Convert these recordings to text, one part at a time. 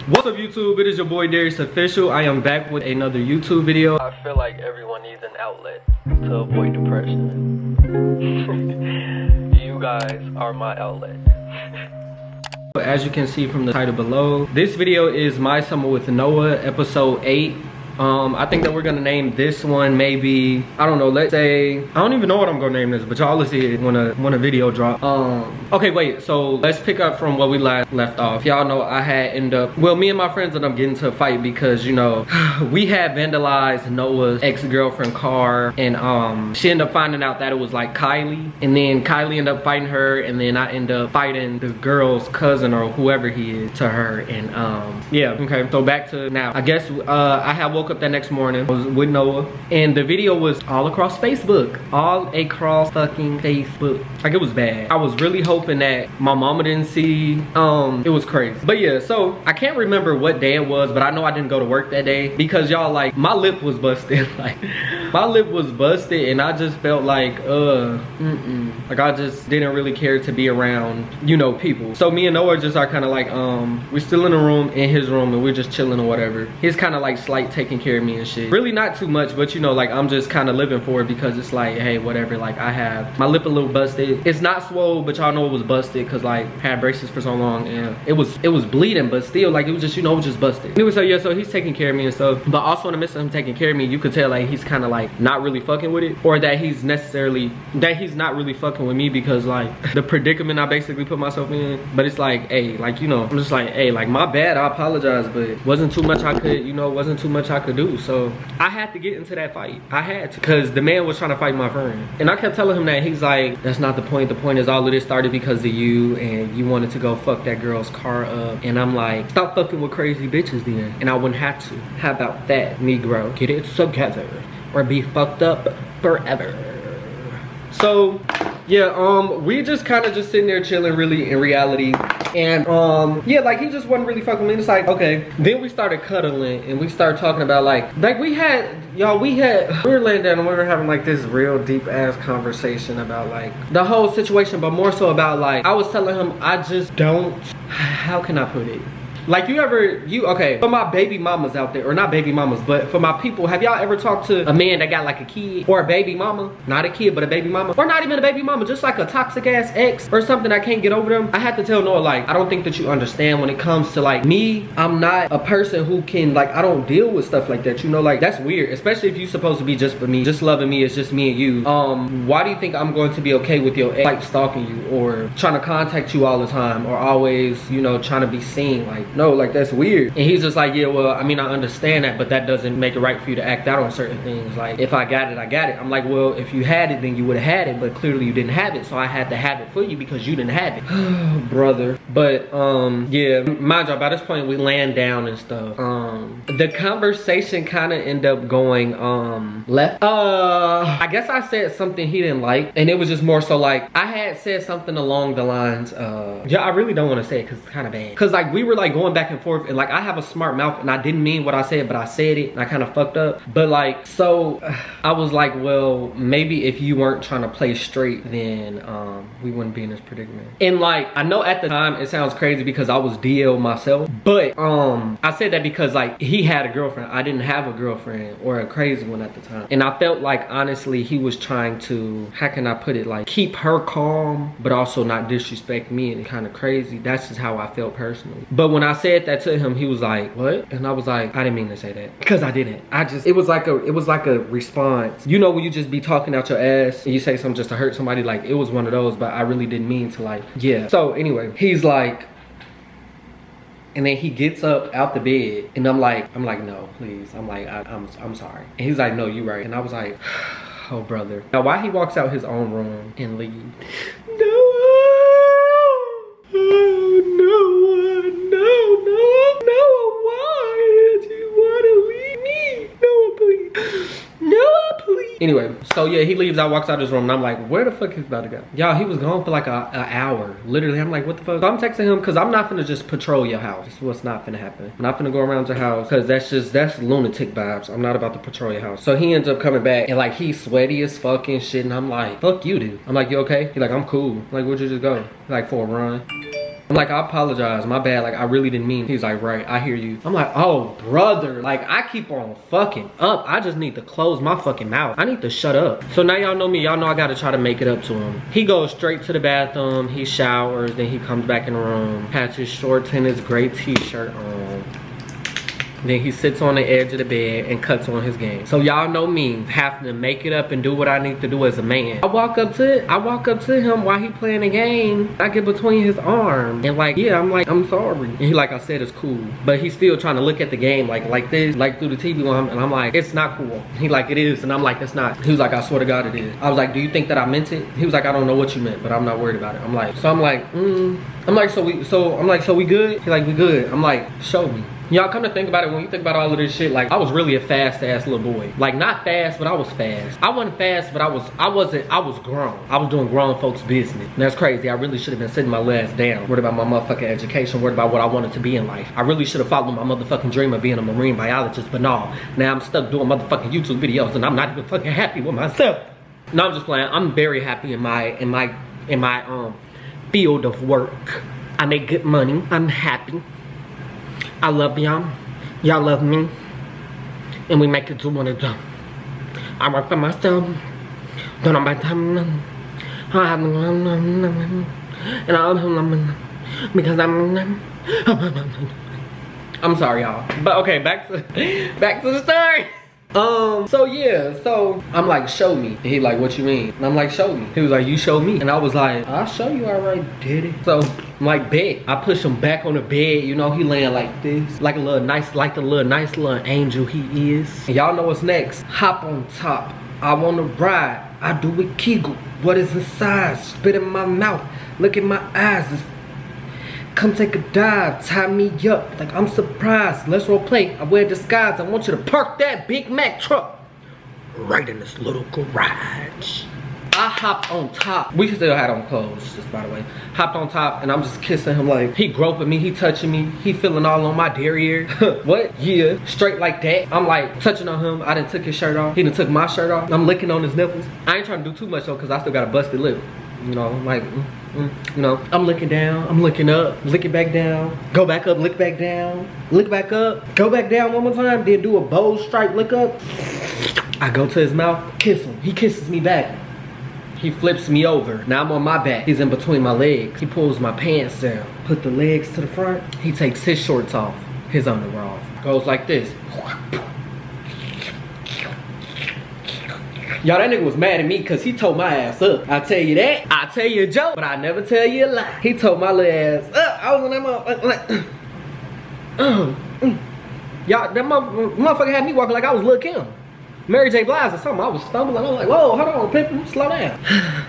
What's up YouTube? It is your boy DarriusOfficial. I am back with another YouTube video. I feel like everyone needs an outlet to avoid depression. You guys are my outlet. As you can see from the title below, this video is My Summer with Noah, episode 8. I think that we're gonna name this one maybe, I don't know, let's say, I don't even know what I'm gonna name this, but y'all will see it when a video drop. Okay, wait, so let's pick up from what we left off. Y'all know I had me and my friends ended up getting into a fight because, you know, we had vandalized Noah's ex-girlfriend car, and she ended up finding out that it was like Kylie, and then Kylie ended up fighting her, and then I ended up fighting the girl's cousin or whoever he is to her, and yeah, okay, so back to now. I guess I had woke up that next morning, I was with Noah, and the video was all across Facebook, all across fucking Facebook. Like, it was bad. I was really hoping that my mama didn't see. It was crazy. But yeah, so I can't remember what day it was, but I know I didn't go to work that day because y'all, like, my lip was busted. Like, my lip was busted, and I just felt like like I just didn't really care to be around, you know, people. So me and Noah just are kind of like we're still in the room, in his room, and we're just chilling or whatever. He's kind of like slight taking care of me and shit. Really not too much, but you know, like, I'm just kind of living for it because it's like, hey, whatever. Like, I have my lip a little busted. It's not swole, but y'all know it was busted because, like, I had braces for so long and it was bleeding, but still, like, it was just, you know, it was just busted. Anyway, so yeah, so he's taking care of me and stuff, but also in the midst of him taking care of me, you could tell like he's kind of like not really fucking with it, or that he's not really fucking with me because, like, the predicament I basically put myself in. But it's like, hey, like, you know, I'm just like, hey, like, my bad, I apologize, but wasn't too much I could, you know, wasn't too much I could do. So I had to get into that fight. I had to, because the man was trying to fight my friend, and I kept telling him that. He's like, that's not the point. The point is all of this started because of you, and you wanted to go fuck that girl's car up. And I'm like, stop fucking with crazy bitches then, and I wouldn't have to. How about that, Negro? Get it together or be fucked up forever. So yeah, we just kind of just sitting there chilling, really, in reality. And yeah, like, he just wasn't really fucking with me. It's like, okay. Then we started cuddling and we started talking about like we were laying down and we were having like this real deep ass conversation about like the whole situation, but more so about like, I was telling him I just don't, how can I put it? Like, okay, for my baby mamas out there, or not baby mamas, but for my people, have y'all ever talked to a man that got like a kid, or a baby mama? Not a kid, but a baby mama, or not even a baby mama, just like a toxic ass ex or something that can't get over them? I had to tell Noah, like, I don't think that you understand when it comes to like me. I'm not a person who can, like, I don't deal with stuff like that, you know? Like, that's weird, especially if you're supposed to be just for me, just loving me, it's just me and you. Why do you think I'm going to be okay with your ex, like, stalking you or trying to contact you all the time, or always, you know, trying to be seen? Like, no, like, that's weird. And he's just like, yeah, well, I mean, I understand that, but that doesn't make it right for you to act out on certain things. Like, if I got it, I got it. I'm like, well, if you had it, then you would have had it, but clearly you didn't have it, so I had to have it for you because you didn't have it. Brother. But yeah, mind you, by this point we laying down and stuff. The conversation kind of ended up going left. I guess I said something he didn't like, and it was just more so like, I had said something along the lines yeah, I really don't want to say it because it's kind of bad, because like we were like going back and forth, and like I have a smart mouth and I didn't mean what I said, but I said it and I kind of fucked up. But like, so I was like, well, maybe if you weren't trying to play straight, then we wouldn't be in this predicament. And like, I know at the time it sounds crazy because I was DL myself, but I said that because like he had a girlfriend. I didn't have a girlfriend, or a crazy one at the time, and I felt like honestly he was trying to, how can I put it, like keep her calm but also not disrespect me and kind of crazy. That's just how I felt personally. But when I said that to him, he was like, what? And I was like, I didn't mean to say that, because I didn't. It was like a response, you know, when you just be talking out your ass and you say something just to hurt somebody. Like, it was one of those, but I really didn't mean to, like, yeah. So anyway, he's like, and then he gets up out the bed, and I'm like, no, please. I'm like, I'm sorry. And he's like, no, you right. And I was like, oh, brother. Now, why he walks out his own room and leaves? Anyway, so yeah, he leaves out, walks out his room, and I'm like, where the fuck is he about to go? Y'all, he was gone for like an hour. Literally, I'm like, what the fuck? So I'm texting him because I'm not finna just patrol your house. That's what's not finna happen. I'm not finna go around your house because that's lunatic vibes. I'm not about to patrol your house. So he ends up coming back and like he's sweaty as fucking shit, and I'm like, fuck you, dude. I'm like, you okay? He's like, I'm cool. I'm like, where'd you just go? Like, for a run. I'm I'm like, I apologize, my bad, like I really didn't mean. He's like, right, I hear you. I'm like, oh brother, like I keep on fucking up. I just need to close my fucking mouth. I need to shut up. So now y'all know me, y'all know I gotta try to make it up to him. He goes straight to the bathroom, he showers, then he comes back in the room, has his shorts and his gray t-shirt on. Then he sits on the edge of the bed and cuts on his game. So y'all know me, having to make it up and do what I need to do as a man. I walk up to him while he playing the game. I get between his arms and like, yeah, I'm like, I'm sorry. And he like, I said, it's cool. But he's still trying to look at the game like this, like through the TV on him. And I'm like, it's not cool. He like, it is. And I'm like, it's not. He was like, I swear to God it is. I was like, do you think that I meant it? He was like, I don't know what you meant, but I'm not worried about it. I'm like, so we good? He like, we good. I'm like, show me. Y'all come to think about it, when you think about all of this shit, like I was really a fast ass little boy. Like not fast, but I was fast. I wasn't fast, but I was grown. I was doing grown folks business. And that's crazy. I really should have been sitting my ass down. Worried about my motherfucking education, worried about what I wanted to be in life. I really should have followed my motherfucking dream of being a marine biologist, but no. Now I'm stuck doing motherfucking YouTube videos and I'm not even fucking happy with myself. No, I'm just playing. I'm very happy in my field of work. I make good money. I'm happy. I love y'all. Y'all love me. And we make it to one of them. I work for myself. Don't know my time. And because I'm sorry, y'all. But okay, back to the story. So yeah, so I'm like, show me. And he like, what you mean? And I'm like, show me. He was like, you show me. And I was like, I'll show you, alright, did it. So I'm like, bet. I push him back on the bed, you know, he laying like this. Like a little nice, like the nice little angel he is. And y'all know what's next. Hop on top. I wanna ride. I do it Kegel. What is inside? Spit in my mouth. Look in my eyes. Come take a dive, tie me up like I'm surprised. Let's role play. I wear disguise. I want you to park that Big Mac truck right in this little garage. I hopped on top. We still had on clothes, just by the way. Hopped on top and I'm just kissing him like, he groping me, he touching me, he feeling all on my derriere. What? Yeah, straight like that. I'm like touching on him. I done took his shirt off. He done took my shirt off. I'm licking on his nipples. I ain't trying to do too much though, cause I still got a busted lip. You know, like, you know, I'm looking down, I'm looking up, looking back down, go back up, look back down, look back up, go back down one more time, then do a bold stripe, look up. I go to his mouth, kiss him. He kisses me back. He flips me over. Now I'm on my back. He's in between my legs. He pulls my pants down, put the legs to the front. He takes his shorts off, his underwear off. Goes like this. Y'all, that nigga was mad at me because he told my ass up. I tell you that. I tell you a joke, but I never tell you a lie. He told my little ass up. I was on that motherfucker like, y'all, that motherfucker had me walking like I was Lil' Kim. Mary J. Blige or something. I was stumbling. I was like, whoa, hold on, people, slow down.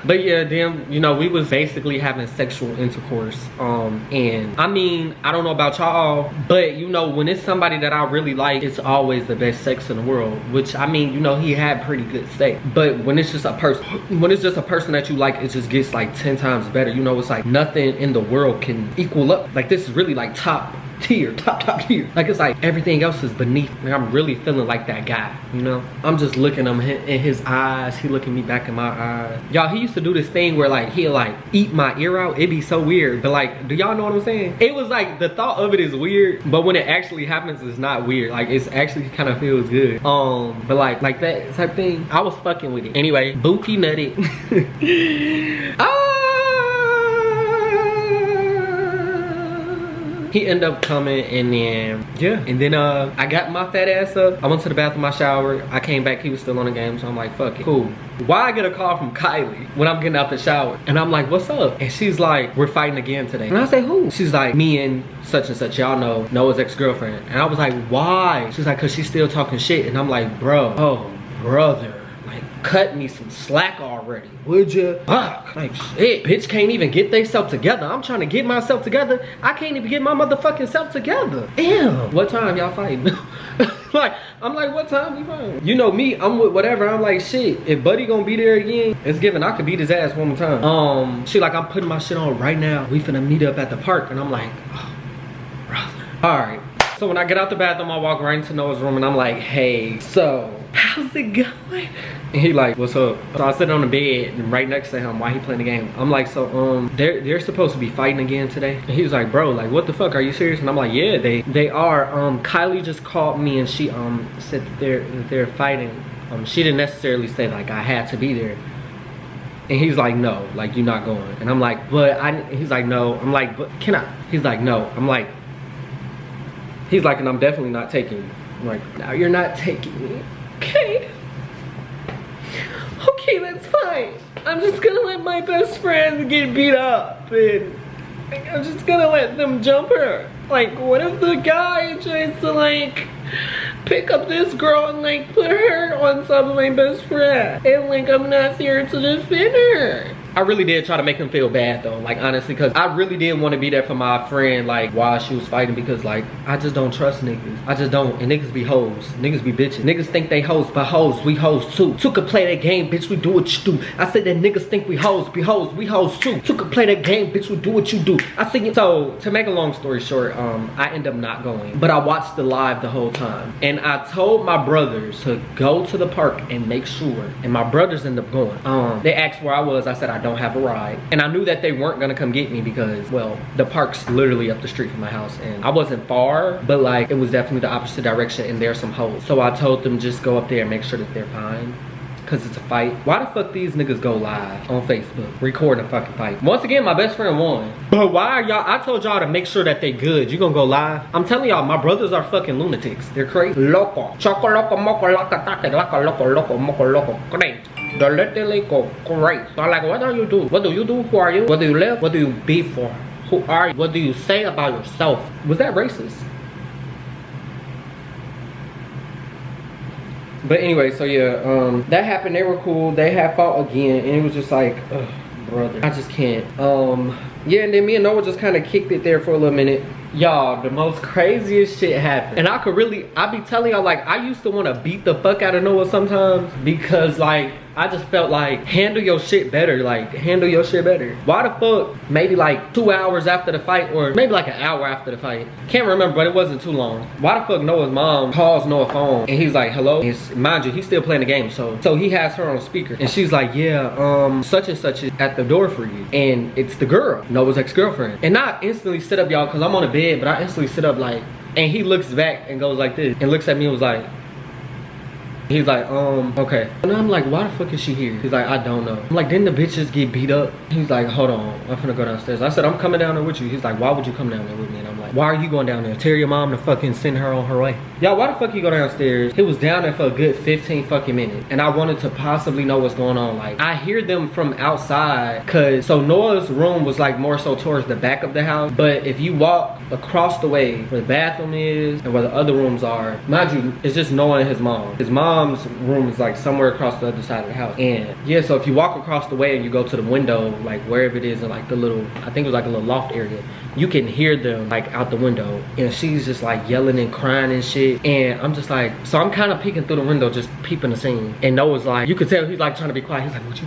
But yeah, then, you know, we was basically having sexual intercourse. And I mean, I don't know about y'all, but you know, when it's somebody that I really like, it's always the best sex in the world. Which, I mean, you know, he had pretty good sex. But when it's just a person that you like, it just gets like 10 times better. You know, it's like nothing in the world can equal up. Like this is really like top tier. Like it's like everything else is beneath. Like I'm really feeling like that guy, you know? I'm just looking him in his eyes. He looking me back in my eyes. Y'all, he used to do this thing where like he'll like eat my ear out. It'd be so weird. But like, do y'all know what I'm saying? It was like the thought of it is weird, but when it actually happens, it's not weird. Like it's actually kind of feels good. But like that type thing, I was fucking with it. Anyway, Bookie nutted. He ended up coming and then, yeah. And then I got my fat ass up. I went to the bathroom, I showered. I came back, he was still on the game. So I'm like, fuck it, cool. Why I get a call from Kylie when I'm getting out the shower? And I'm like, what's up? And she's like, we're fighting again today. And I say, who? She's like, me and such and such, y'all know, Noah's ex-girlfriend. And I was like, why? She's like, cause she's still talking shit. And I'm like, bro, oh, brother. Cut me some slack already, would you? Fuck, like shit, bitch can't even get theyself together. I'm trying to get myself together. I can't even get my motherfucking self together. Damn, what time y'all fighting? Like, I'm like, what time we fighting? You know me, I'm with whatever. I'm like, shit, if Buddy gonna be there again, it's given I could beat his ass one more time. She like, I'm putting my shit on right now. We finna meet up at the park. And I'm like, oh, brother. All right. So when I get out the bathroom, I walk right into Noah's room and I'm like, hey, so how how's it going? And he like, what's up? So I sit on the bed and right next to him while he playing the game. I'm like, so they're supposed to be fighting again today. And he was like, bro, like what the fuck, are you serious? And I'm like, yeah, they are. Kylie just called me and she said that they're fighting. She didn't necessarily say like I had to be there. And he's like, no, like you're not going. And I'm like, but he's like, no. I'm like, but can I? He's like, no. I'm like, he's like, and I'm definitely not taking you. I'm like, now you're not taking me. Okay. Okay, that's fine. I'm just gonna let my best friend get beat up and I'm just gonna let them jump her. Like, what if the guy tries to like pick up this girl and like put her on top of my best friend and like I'm not here to defend her? I really did try to make him feel bad though, like honestly, because I really did want to be there for my friend like while she was fighting, because like I just don't trust niggas. I just don't. And niggas be hoes, niggas be bitches. Niggas think they hoes, but hoes, we hoes too. Two could play that game, bitch, we do what you do. I said that niggas think we hoes, be hoes, we hoes too. Two could play that game, bitch, we do what you do. I think so. To make a long story short, I end up not going, but I watched the live the whole time, and I told my brothers to go to the park and make sure, and my brothers end up going. They asked where I was. I said I don't have a ride, and I knew that they weren't gonna come get me because, well, the park's literally up the street from my house, and I wasn't far, but like it was definitely the opposite direction, and there's some hoes. So I told them just go up there and make sure that they're fine, because it's a fight. Why the fuck these niggas go live on Facebook recording a fucking fight? Once again, my best friend won, but why are y'all? I told y'all to make sure that they good. You gonna go live? I'm telling y'all, my brothers are fucking lunatics. They're crazy. Loco, choco loco, moco loco, take loco, loco, loco, moco loco, crazy. The little go great. So I'm like, what do you do? What do you do? Who are you? What do you live? What do you be for? Who are you? What do you say about yourself? Was that racist? But anyway, so yeah, that happened. They were cool. They had fought again, and it was just like, ugh, brother, I just can't. Yeah, and then me and Noah just kind of kicked it there for a little minute. Y'all, the most craziest shit happened. And I be telling y'all, like, I used to want to beat the fuck out of Noah sometimes, because like I just felt like, handle your shit better, like handle your shit better. Why the fuck, maybe like 2 hours after the fight, or maybe like an hour after the fight, can't remember, but it wasn't too long. Why the fuck Noah's mom calls Noah's phone and he's like, hello? And mind you, he's still playing the game, so he has her on speaker, and she's like, yeah, such and such is at the door for you. And it's the girl, Noah's ex-girlfriend. And I instantly sit up, y'all, because I'm on the bed, but I instantly sit up like, and he looks back and goes like this, and looks at me and was like, he's like, okay. And I'm like, why the fuck is she here? He's like, I don't know. I'm like, didn't the bitch just get beat up? He's like, hold on, I'm finna go downstairs. I said, I'm coming down there with you. He's like, why would you come down there with me? And I'm like, why are you going down there? Tell your mom to fucking send her on her way. Y'all, why the fuck you go downstairs? He was down there for a good 15 fucking minutes, and I wanted to possibly know what's going on. Like, I hear them from outside, cause so Noah's room was like more so towards the back of the house, but if you walk across the way where the bathroom is and where the other rooms are, mind you, it's just Noah and his mom. His mom's room is like somewhere across the other side of the house. And yeah, so if you walk across the way and you go to the window, like wherever it is in like the little, I think it was like a little loft area, you can hear them like out the window, and she's just like yelling and crying and shit. And I'm just like, so I'm kind of peeking through the window, just peeping the scene, and Noah's like, you could tell he's like trying to be quiet. He's like, would you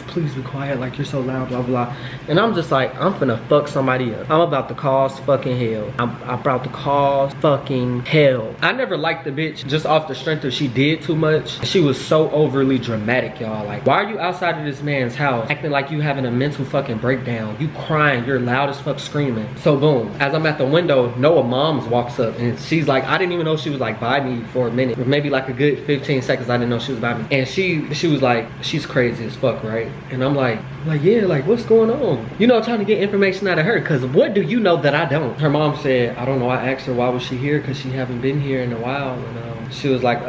please be quiet, like you're so loud, blah blah. And I'm just like, I'm finna fuck somebody up. I'm about to cause fucking hell. I'm about to cause fucking hell. I never liked the bitch just off the strength of she did too much. She was so overly dramatic, y'all. Like, why are you outside of this man's house acting like you having a mental fucking breakdown? You crying, you're loud as fuck screaming. So boom, as I'm at the window, Noah mom's walks up, and she's like, I didn't even know she was like by me for a minute, or maybe like a good 15 seconds. I didn't know she was by me. And she was like, she's crazy as fuck, right? And I'm like, yeah, like what's going on? You know, trying to get information out of her, because what do you know that I don't? Her mom said, I don't know. I asked her why was she here, because she haven't been here in a while. And she was like,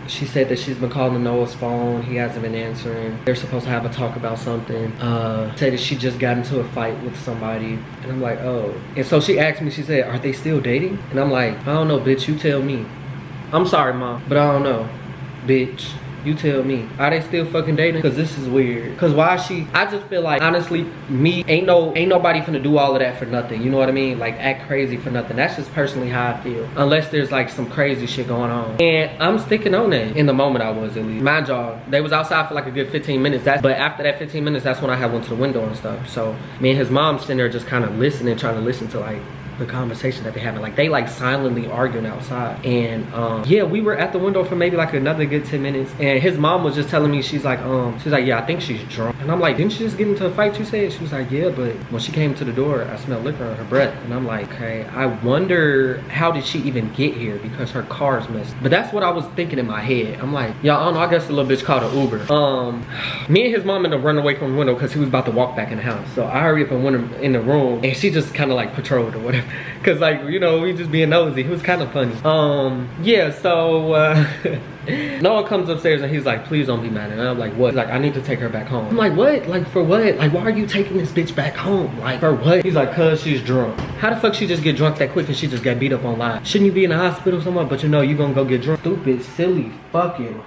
she said that she's been calling Noah's phone. He hasn't been answering. They're supposed to have a talk about something. Said that she just got into a fight with somebody. And I'm like, oh. And so she asked me, she said, are they still dating? And I'm like, I don't know, bitch, you tell me. I'm sorry, mom, but I don't know, bitch. You tell me. Are they still fucking dating? Cause this is weird. Cause why is she? I just feel like, honestly, me, ain't nobody finna do all of that for nothing. You know what I mean? Like act crazy for nothing. That's just personally how I feel. Unless there's like some crazy shit going on. And I'm sticking on that. In the moment I was, at least. Mind y'all, they was outside for like a good 15 minutes. But after that 15 minutes, that's when I had went to the window and stuff. So me and his mom sitting there just kind of listening, trying to listen to like the conversation that they having. Like they like silently arguing outside. And yeah, we were at the window for maybe like another good 10 minutes. And his mom was just telling me, she's like, yeah, I think she's drunk. And I'm like, didn't she just get into a fight, you said? She was like, yeah, but when she came to the door, I smelled liquor on her breath. And I'm like, okay, I wonder how did she even get here, because her car's missed. But that's what I was thinking in my head. I'm like, y'all, I don't know, I guess the little bitch called an Uber. Me and his mom ended up running away from the window because he was about to walk back in the house. So I hurried up and went in the room, and she just kind of like patrolled or whatever. Cause like, you know, we just being nosy. It was kind of funny. Yeah, so Noah comes upstairs and he's like, please don't be mad. And I'm like, what? He's like, I need to take her back home. I'm like, what? Like, for what? Like, why are you taking this bitch back home? Like, for what? He's like, cause she's drunk. How the fuck she just get drunk that quick and she just got beat up online? Shouldn't you be in the hospital somewhere? But you know, you gonna go get drunk. Stupid, silly, fucking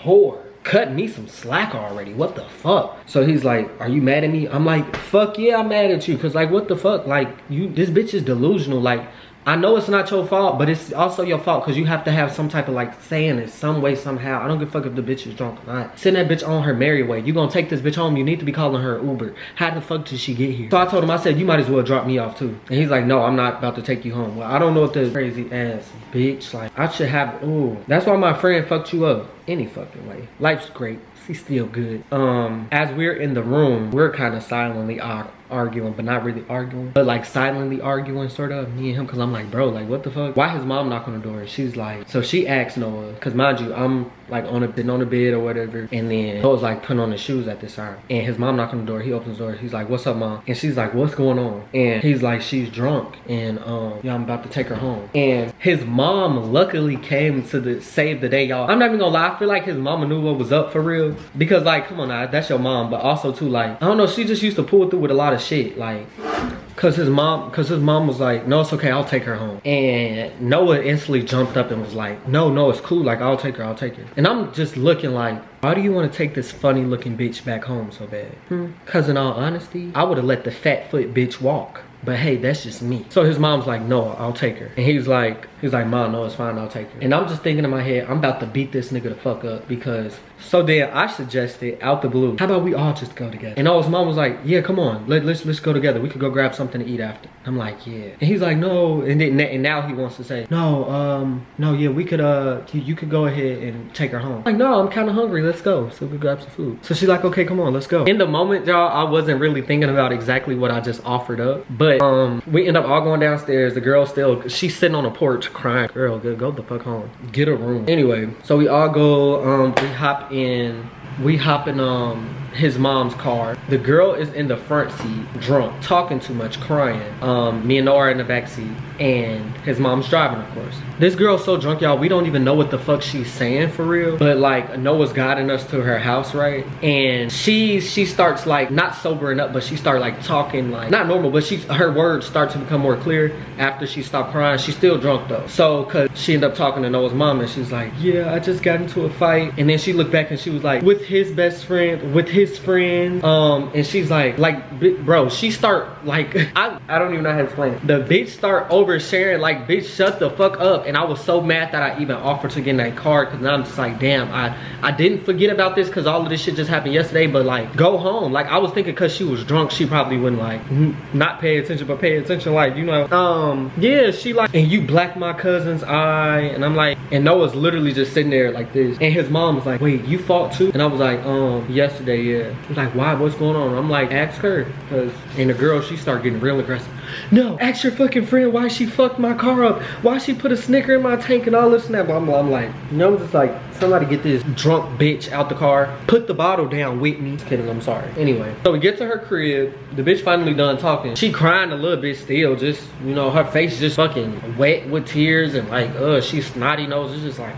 whore. Cut me some slack already. What the fuck? So he's like, are you mad at me? I'm like, fuck yeah, I'm mad at you. Cause like, what the fuck? Like, this bitch is delusional. Like, I know it's not your fault, but it's also your fault because you have to have some type of like saying it some way, somehow. I don't give a fuck if the bitch is drunk or not. Send that bitch on her merry way. You gonna take this bitch home, you need to be calling her Uber. How the fuck did she get here? So I told him, I said, you might as well drop me off too. And he's like, no, I'm not about to take you home. Well, I don't know if this crazy ass bitch, like, I should have, ooh. That's why my friend fucked you up any fucking way. Life's great. She's still good. As we're in the room, we're kind of silently arguing, but not really arguing, but like silently arguing, sort of, me and him, because I'm like, bro, like, what the fuck? Why his mom knock on the door? She's like, so she asked Noah, because mind you, I'm like sitting on the bed or whatever, and then Noah's like putting on his shoes at this time, and his mom knock on the door. He opens the door. He's like, what's up, mom? And she's like, what's going on? And he's like, she's drunk, and yeah, I'm about to take her home. And his mom luckily came to save the day, y'all. I'm not even gonna lie, I feel like his mama knew what was up for real, because like, come on now, that's your mom, but also too, like, I don't know, she just used to pull through with a lot of shit, like, cause his mom was like, no, it's okay, I'll take her home. And Noah instantly jumped up and was like, no, it's cool, like, I'll take her. And I'm just looking like, why do you want to take this funny looking bitch back home so bad? Cause in all honesty, I would have let the fat foot bitch walk. But hey, that's just me. So his mom's like, no, I'll take her. And he's like, mom, no, it's fine, I'll take her. And I'm just thinking in my head, I'm about to beat this nigga the fuck up, because, so then I suggested out the blue, how about we all just go together? And his mom was like, yeah, come on, let's go together. We could go grab something to eat after. I'm like, yeah. And he's like, no, and now he wants to say, no, yeah, we could, you could go ahead and take her home. I'm like, no, I'm kind of hungry, let's go. So we could grab some food. So she's like, okay, come on, let's go. In the moment, y'all, I wasn't really thinking about exactly what I just offered up, but we end up all going downstairs. The girl she's sitting on a porch crying. Girl, go the fuck home. Get a room. Anyway, so we all go, we hop in his mom's car. The girl is in the front seat, drunk, talking too much, crying. Me and Noah are in the back seat, and his mom's driving, of course. This girl's so drunk, y'all, we don't even know what the fuck she's saying for real. But like, Noah's guiding us to her house, right? And she starts like, not sobering up, but she started like talking like, not normal, but her words start to become more clear after she stopped crying. She's still drunk though. So, cause she ended up talking to Noah's mom, and she's like, yeah, I just got into a fight. And then she looked back and she was like, with his best friend, with his friend. And she's like, bro, she start like, I don't even know how to explain it. The bitch start oversharing, like, bitch, shut the fuck up. And I was so mad that I even offered to get in that car, because now I'm just like, damn, I didn't forget about this because all of this shit just happened yesterday, but like, go home. Like, I was thinking because she was drunk, she probably wouldn't like not pay attention, but pay attention, like, you know. Yeah, she like, and you blacked my cousin's eye. And I'm like, and Noah's literally just sitting there like this, and his mom was like, wait, you fought too? And I was like, yesterday, yeah. She's like, why, what's going on? I'm like, ask her. And the girl, she started getting real aggressive. No, ask your fucking friend why she fucked my car up, why she put a Snicker in my tank and all this and that. But I'm like, you know, just like, somebody get this drunk bitch out the car, put the bottle down with me. Just kidding, I'm sorry. Anyway, so we get to her crib. The bitch finally done talking. She crying a little bit still, just, you know, her face just fucking wet with tears, and like, she's snotty nose. It's just like,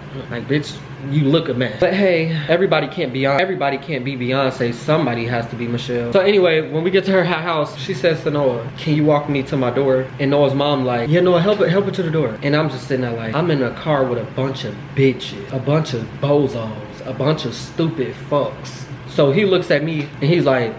bitch, you look a mess. But hey, everybody can't be Beyonce. Somebody has to be Michelle. So anyway, when we get to her house, she says to Noah, can you walk me to my door? And Noah's mom like, yeah, Noah, help her to the door. And I'm just sitting there like, I'm in a car with a bunch of bitches, a bunch of bozos, a bunch of stupid fucks. So he looks at me and he's like,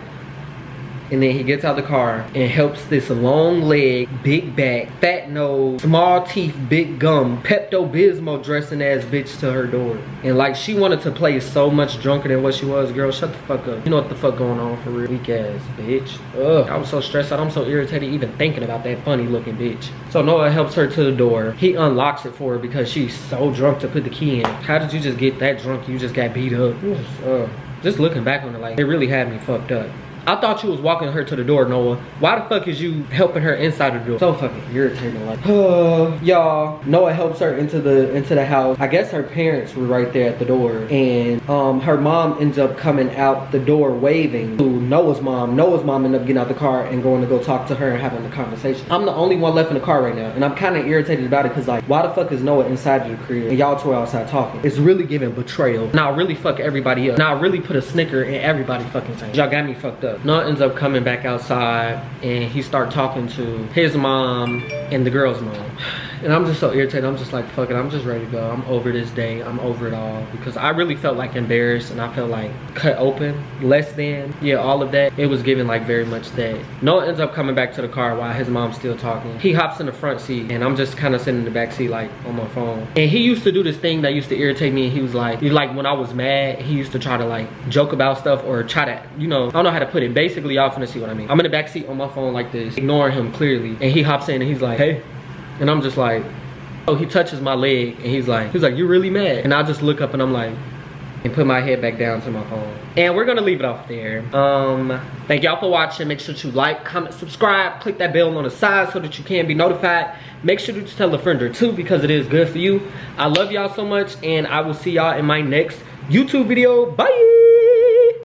And then he gets out the car and helps this long leg, big back, fat nose, small teeth, big gum, Pepto-Bismol dressing ass bitch to her door. And like, she wanted to play so much drunker than what she was. Girl, shut the fuck up. You know what the fuck going on for real. Weak ass bitch. Ugh, I was so stressed out. I'm so irritated even thinking about that funny looking bitch. So Noah helps her to the door. He unlocks it for her because she's so drunk to put the key in. How did you just get that drunk? You just got beat up. Just looking back on it, like, it really had me fucked up. I thought you was walking her to the door, Noah. Why the fuck is you helping her inside the door? So fucking irritating, like, y'all. Noah helps her into the house. I guess her parents were right there at the door, and her mom ends up coming out the door waving to Noah's mom. Noah's mom ended up getting out the car and going to go talk to her and having a conversation. I'm the only one left in the car right now, and I'm kind of irritated about it because, like, why the fuck is Noah inside the crib and y'all two are outside talking? It's really giving betrayal. Now I really fuck everybody up. Now I really put a snicker in everybody fucking thing. Y'all got me fucked up. Noah ends up coming back outside and he start talking to his mom and the girl's mom. And I'm just so irritated. I'm just like, fuck it, I'm just ready to go. I'm over this day. I'm over it all. Because I really felt like embarrassed and I felt like cut open, less than. Yeah, all of that. It was given like very much that. Noah ends up coming back to the car while his mom's still talking. He hops in the front seat and I'm just kind of sitting in the back seat like on my phone. And he used to do this thing that used to irritate me. And he was like when I was mad, he used to try to like joke about stuff or try to, you know, I don't know how to put it. Basically, y'all finna see what I mean. I'm in the back seat on my phone like this, ignoring him clearly. And he hops in and he's like, hey. And I'm just like, oh, he touches my leg and he's like, you really mad? And I just look up and I'm like, and put my head back down to my phone. And we're gonna leave it off there. Thank y'all for watching. Make sure to like, comment, subscribe, click that bell on the side so that you can be notified. Make sure to tell a friend or two because it is good for you. I love y'all so much and I will see y'all in my next YouTube video. Bye.